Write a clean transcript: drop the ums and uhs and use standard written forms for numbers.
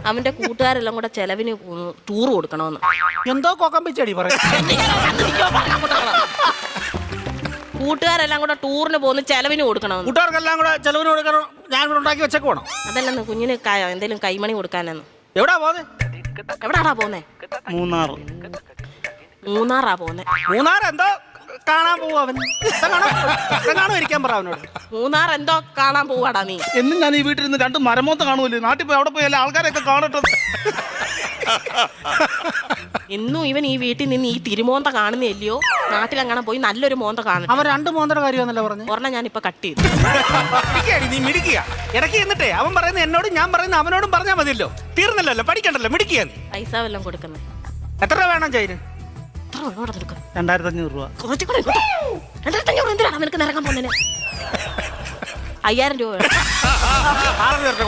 അവന്റെ കൂട്ടുകാരെല്ലാം കൂടെ ചെലവിന് ടൂർ കൊടുക്കണമെന്ന്. എന്തോ കൊക്കം പിച്ചടി പറ. കൂട്ടുകാരെല്ലാം കൂടെ ടൂറിന് പോകുന്ന ചെലവിന് കൊടുക്കണമെന്ന്. കൂട്ടുകാർക്കെല്ലാം കൂടെ ചെലവിന് കൊടുക്കണം. ഞാൻ ഇവിടെ ഉണ്ടാക്കി വെച്ചേക്ക് പോണം. അതല്ലെന്ന് കുഞ്ഞിന് എന്തേലും കൈമണി കൊടുക്കാനെന്ന്. എവിടാ പോന്നെ? എവിടാടാ പോന്നെ? മൂന്നാറാ പോന്നെ. മൂന്നാർ എന്തോ കാണാൻ പോവും അവൻ. കാണാൻ ഇരിക്കാൻ പറ അവനോട്. മൂന്നാർ എന്തോ കാണാൻ പോവാടാ നീ. എന്നും ഞാൻ ഈ വീട്ടിൽ നിന്ന് 2 മരമോത്ത കാണുമല്ലോ. നാട്ടിൽ പോയി അവിടെ പോയി എല്ലാ ആൾക്കാരെയൊക്കെ കാണട്ടെ. എന്നും ഇവൻ ഈ വീട്ടിൽ നിന്ന് ഈ തിരുമോന്ത കാണുന്നില്ലയോ? നാട്ടിലെങ്ങനെ പോയി നല്ലൊരു മോന്ത കാണും. അവൻ 2 മോന്തയുടെ കാര്യമാണല്ലോ പറഞ്ഞു. ഒരെണ്ണം ഞാൻ ഇപ്പൊ കട്ട് ചെയ്തു. നീ മിടിക്കുക ഇടയ്ക്ക് എന്നിട്ടേ അവൻ പറയുന്നത് എന്നോടും ഞാൻ പറയുന്നത് അവനോടും പറഞ്ഞാൽ മതിയല്ലോ. തീർന്നല്ലോ, പഠിക്കണ്ടല്ലോ, മിടിക്കുക. പൈസ വല്ലതും കൊടുക്കുന്നത് എത്ര രൂപ വേണം ചൈന്? 2500 രൂപ. 2500 എന്തിനാണ് നിനക്ക് നിറങ്ങാൻ പോകുന്നതിന്? 5000 രൂപ വേണം. 6 പേർക്ക്